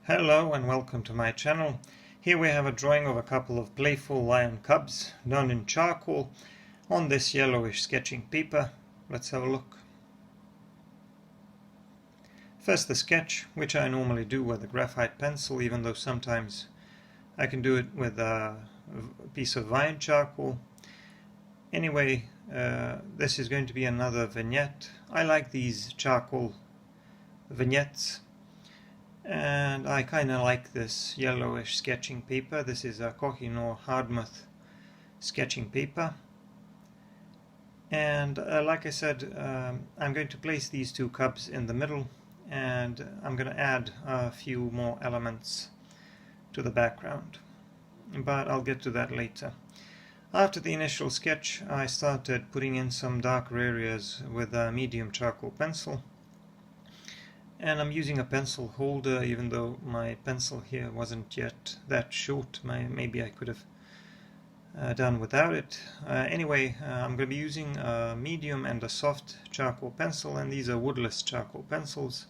Hello and welcome to my channel. Here we have a drawing of a couple of playful lion cubs done in charcoal on this yellowish sketching paper. Let's have a look. First the sketch, which I normally do with a graphite pencil, even though sometimes I can do it with a piece of vine charcoal. Anyway, this is going to be another vignette. I like these charcoal vignettes. And I kind of like this yellowish sketching paper. This is a Kohinoor Hardmouth sketching paper. And like I said, I'm going to place these two cubs in the middle, and I'm going to add a few more elements to the background. But I'll get to that later. After the initial sketch, I started putting in some darker areas with a medium charcoal pencil. And I'm using a pencil holder, even though my pencil here wasn't yet that short. Maybe I could have done without it. Anyway, I'm going to be using a medium and a soft charcoal pencil, and these are woodless charcoal pencils.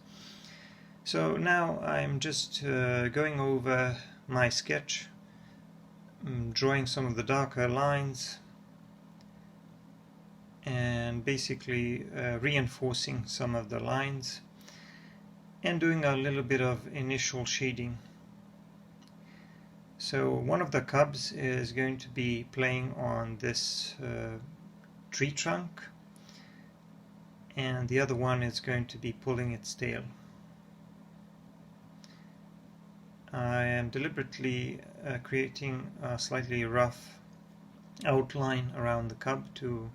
So now I'm just going over my sketch, drawing some of the darker lines, and basically reinforcing some of the lines, and doing a little bit of initial shading. So one of the cubs is going to be playing on this tree trunk, and the other one is going to be pulling its tail. I am deliberately creating a slightly rough outline around the cub to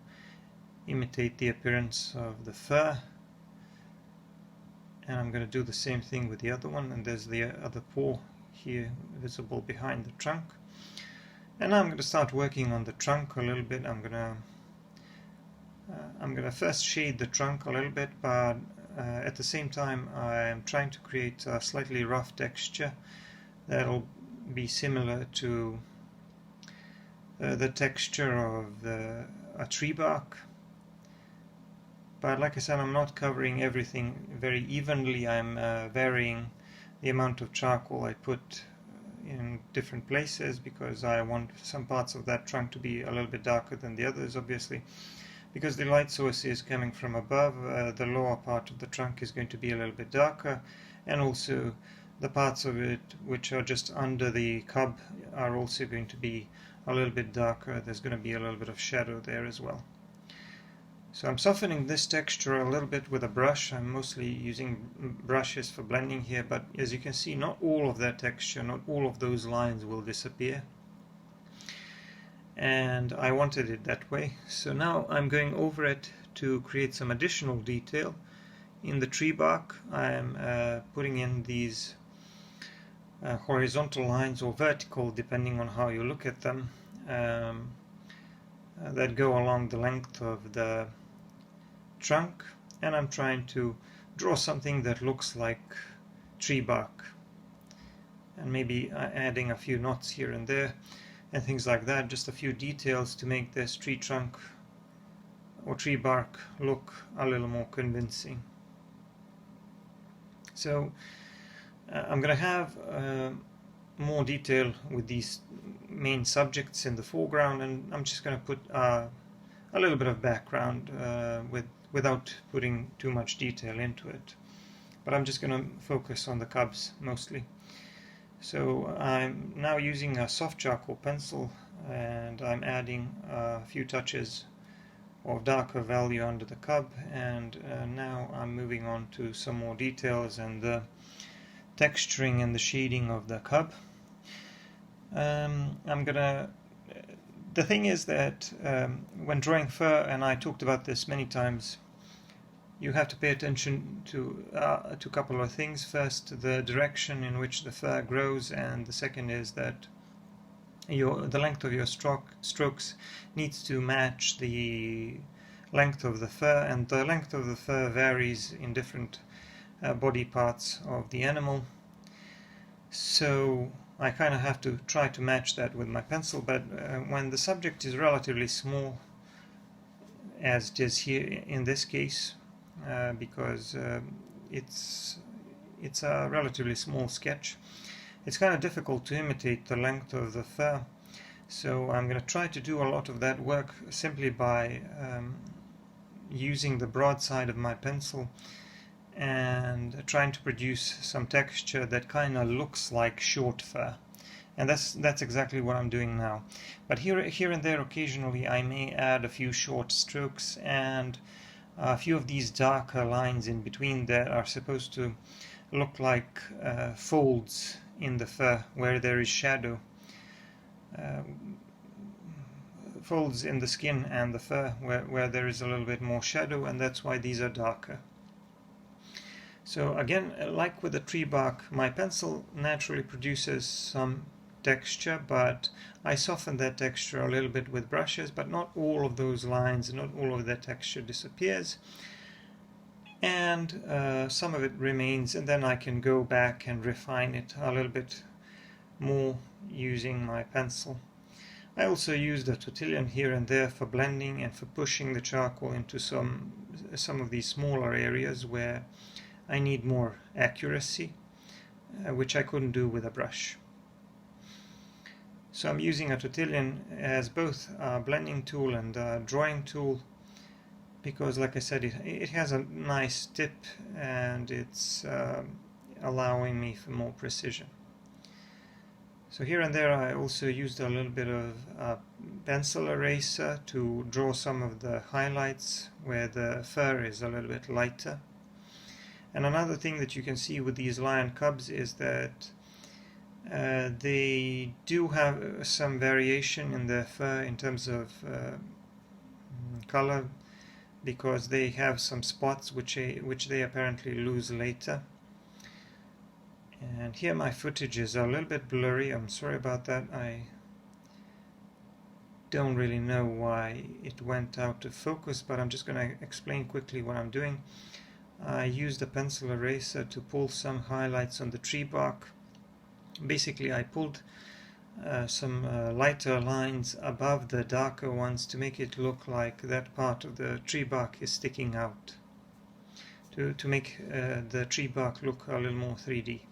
imitate the appearance of the fur. And I'm going to do the same thing with the other one, and there's the other paw here visible behind the trunk. And now I'm going to start working on the trunk a little bit. I'm going to first shade the trunk a little bit, but at the same time I'm trying to create a slightly rough texture that'll be similar to the texture of a tree bark. But like I said, I'm not covering everything very evenly. I'm varying the amount of charcoal I put in different places, because I want some parts of that trunk to be a little bit darker than the others, obviously. Because the light source is coming from above, the lower part of the trunk is going to be a little bit darker, and also the parts of it which are just under the cub are also going to be a little bit darker. There's going to be a little bit of shadow there as well. So I'm softening this texture a little bit with a brush. I'm mostly using brushes for blending here, but as you can see, not all of that texture, not all of those lines will disappear. And I wanted it that way. So now I'm going over it to create some additional detail. In the tree bark, I'm putting in these horizontal lines, or vertical, depending on how you look at them, that go along the length of the trunk, and I'm trying to draw something that looks like tree bark, and maybe adding a few knots here and there and things like that, just a few details to make this tree trunk or tree bark look a little more convincing. So I'm going to have more detail with these main subjects in the foreground, and I'm just going to put a little bit of background without putting too much detail into it. But I'm just going to focus on the cubs mostly. So I'm now using a soft charcoal pencil, and I'm adding a few touches of darker value under the cub, and now I'm moving on to some more details and the texturing and the shading of the cub. The thing is that when drawing fur, and I talked about this many times, you have to pay attention to a couple of things. First, the direction in which the fur grows, and the second is that the length of your strokes needs to match the length of the fur, and the length of the fur varies in different body parts of the animal. So I kind of have to try to match that with my pencil, but when the subject is relatively small, as it is here in this case, because it's a relatively small sketch. It's kind of difficult to imitate the length of the fur, so I'm going to try to do a lot of that work simply by using the broad side of my pencil and trying to produce some texture that kind of looks like short fur. And that's exactly what I'm doing now. But here and there occasionally I may add a few short strokes and a few of these darker lines in between that are supposed to look like folds in the fur where there is shadow. Folds in the skin and the fur where there is a little bit more shadow, and that's why these are darker. So again, like with the tree bark, my pencil naturally produces some texture, but I soften that texture a little bit with brushes, but not all of those lines, not all of that texture disappears, and some of it remains, and then I can go back and refine it a little bit more using my pencil. I also used a tortillon here and there for blending and for pushing the charcoal into some of these smaller areas where I need more accuracy, which I couldn't do with a brush. So I'm using a tortillon as both a blending tool and a drawing tool because, like I said, it has a nice tip and it's allowing me for more precision. So here and there I also used a little bit of pencil eraser to draw some of the highlights where the fur is a little bit lighter. And another thing that you can see with these lion cubs is that they do have some variation in their fur in terms of color, because they have some spots which they apparently lose later. And here my footage is a little bit blurry. I'm sorry about that. I don't really know why it went out of focus, but I'm just going to explain quickly what I'm doing. I used a pencil eraser to pull some highlights on the tree bark. Basically, I pulled some lighter lines above the darker ones to make it look like that part of the tree bark is sticking out, to make the tree bark look a little more 3D.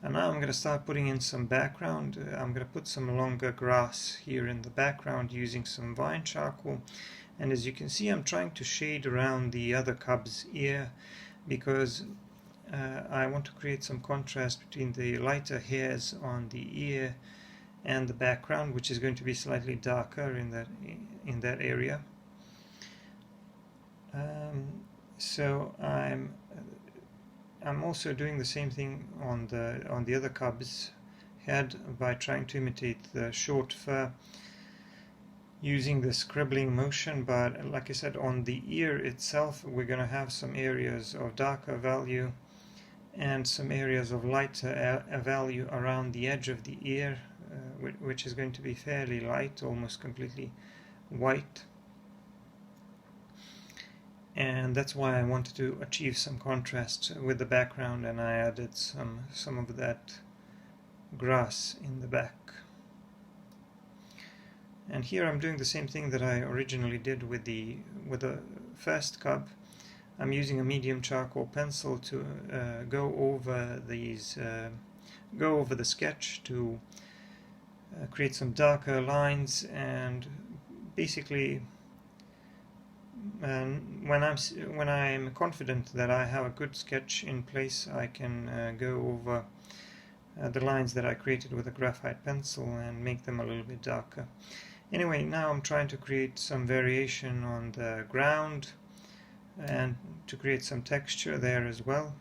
And now I'm going to start putting in some background. I'm going to put some longer grass here in the background using some vine charcoal. And as you can see, I'm trying to shade around the other cub's ear because I want to create some contrast between the lighter hairs on the ear and the background, which is going to be slightly darker in that area. So I'm also doing the same thing on the other cub's head by trying to imitate the short fur using the scribbling motion, but like I said, on the ear itself we're going to have some areas of darker value and some areas of lighter value around the edge of the ear, which is going to be fairly light, almost completely white. And that's why I wanted to achieve some contrast with the background, and I added some of that grass in the back. And here I'm doing the same thing that I originally did with the first cub. I'm using a medium charcoal pencil to go over the sketch to create some darker lines, and basically when I'm confident that I have a good sketch in place, I can go over the lines that I created with a graphite pencil and make them a little bit darker. Anyway, now I'm trying to create some variation on the ground and to create some texture there as well.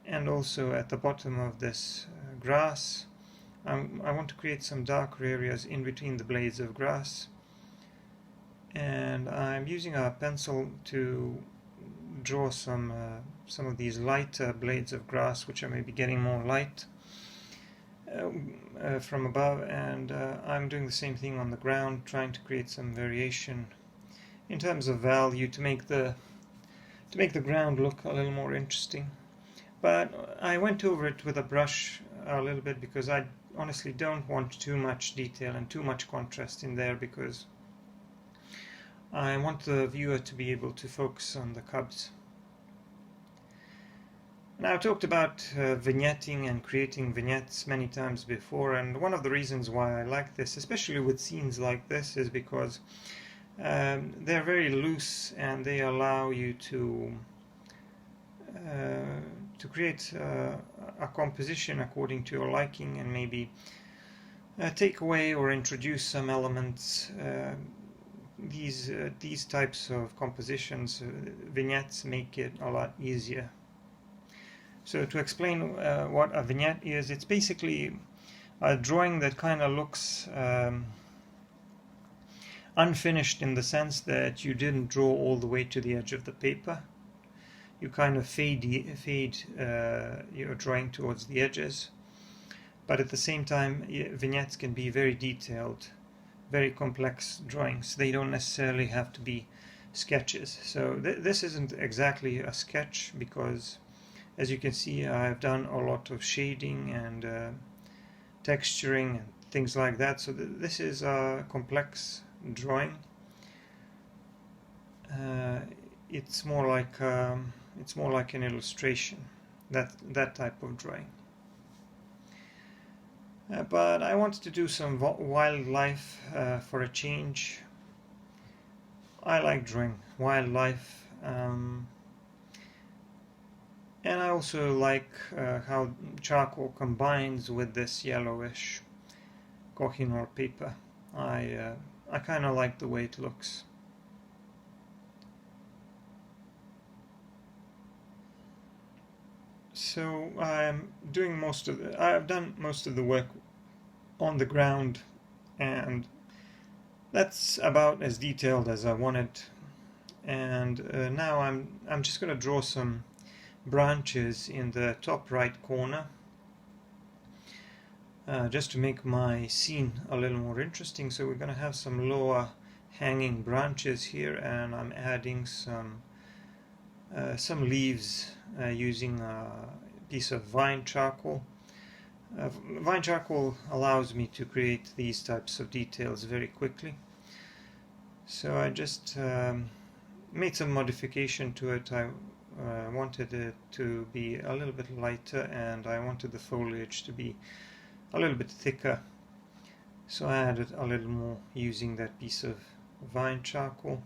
And also at the bottom of this grass, I want to create some darker areas in between the blades of grass. And I'm using a pencil to draw some of these lighter blades of grass, which are maybe getting more light from above, and I'm doing the same thing on the ground, trying to create some variation in terms of value to make the ground look a little more interesting. But I went over it with a brush a little bit because I honestly don't want too much detail and too much contrast in there, because I want the viewer to be able to focus on the cubs. Now, I've talked about vignetting and creating vignettes many times before, and one of the reasons why I like this, especially with scenes like this, is because they're very loose and they allow you to create a composition according to your liking, and maybe take away or introduce some elements. These types of compositions, vignettes, make it a lot easier. So to explain what a vignette is, it's basically a drawing that kind of looks unfinished, in the sense that you didn't draw all the way to the edge of the paper. You kind of fade your drawing towards the edges, but at the same time vignettes can be very detailed, very complex drawings. They don't necessarily have to be sketches. So this isn't exactly a sketch, because as you can see, I've done a lot of shading and texturing and things like that. So this is a complex drawing. It's more like an illustration, that type of drawing. But I wanted to do some wildlife for a change. I like drawing wildlife. And I also like how charcoal combines with this yellowish Kohinoor paper. I kind of like the way it looks. So I've done most of the work on the ground, and that's about as detailed as I wanted. And now I'm just going to draw some branches in the top right corner, just to make my scene a little more interesting. So we're going to have some lower hanging branches here, and I'm adding some leaves using a piece of vine charcoal. Vine charcoal allows me to create these types of details very quickly. So I just made some modification to it. I wanted it to be a little bit lighter, and I wanted the foliage to be a little bit thicker, so I added a little more using that piece of vine charcoal.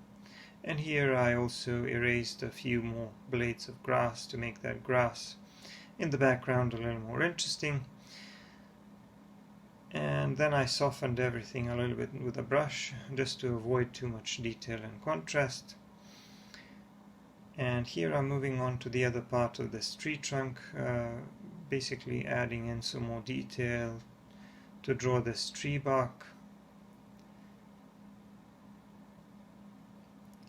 And here I also erased a few more blades of grass to make that grass in the background a little more interesting. And then I softened everything a little bit with a brush, just to avoid too much detail and contrast. And here I'm moving on to the other part of this tree trunk, basically adding in some more detail to draw this tree bark.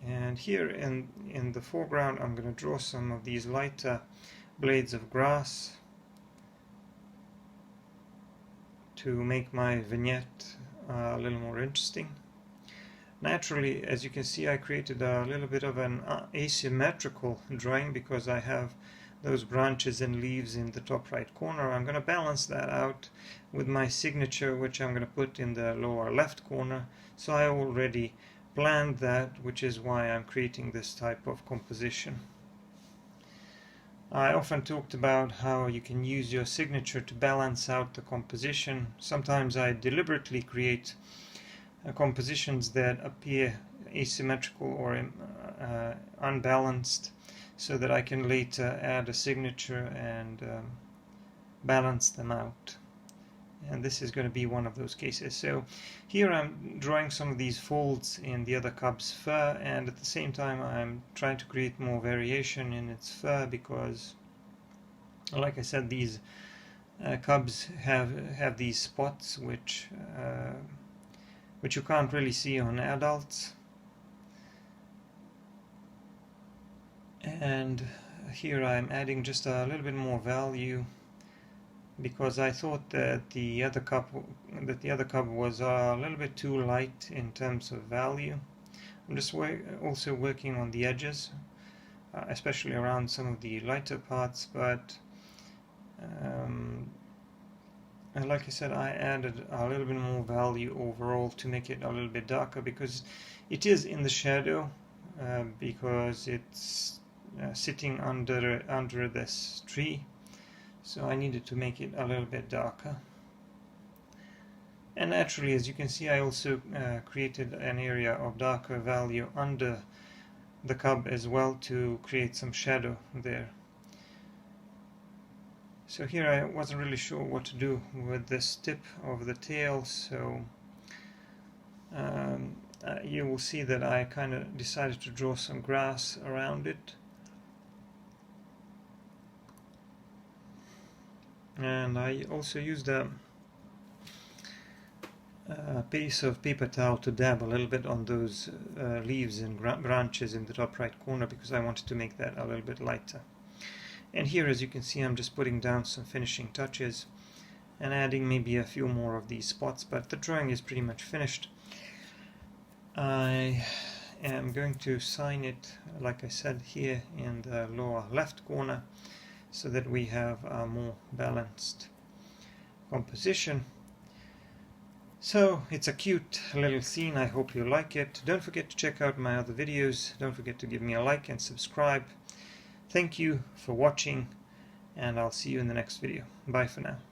And here in the foreground I'm going to draw some of these lighter blades of grass to make my vignette a little more interesting. Naturally, as you can see, I created a little bit of an asymmetrical drawing because I have those branches and leaves in the top right corner. I'm going to balance that out with my signature, which I'm going to put in the lower left corner. So I already planned that, which is why I'm creating this type of composition. I often talked about how you can use your signature to balance out the composition. Sometimes I deliberately create compositions that appear asymmetrical or unbalanced, so that I can later add a signature and balance them out. And this is going to be one of those cases. So here I'm drawing some of these folds in the other cub's fur, and at the same time I'm trying to create more variation in its fur, because like I said, these cubs have these spots which you can't really see on adults. And here I'm adding just a little bit more value, because I thought that the other cub was a little bit too light in terms of value. I'm just also working on the edges, especially around some of the lighter parts, but and like I said, I added a little bit more value overall to make it a little bit darker, because it is in the shadow, because it's sitting under this tree, so I needed to make it a little bit darker. And naturally, as you can see, I also created an area of darker value under the cub as well to create some shadow there. So here I wasn't really sure what to do with this tip of the tail, so you will see that I kind of decided to draw some grass around it. And I also used a piece of paper towel to dab a little bit on those leaves and branches in the top right corner, because I wanted to make that a little bit lighter. And here, as you can see, I'm just putting down some finishing touches and adding maybe a few more of these spots, but the drawing is pretty much finished. I am going to sign it, like I said, here in the lower left corner, so that we have a more balanced composition. So it's a cute little scene. I hope you like it. Don't forget to check out my other videos. Don't forget to give me a like and subscribe. Thank you for watching, and I'll see you in the next video. Bye for now.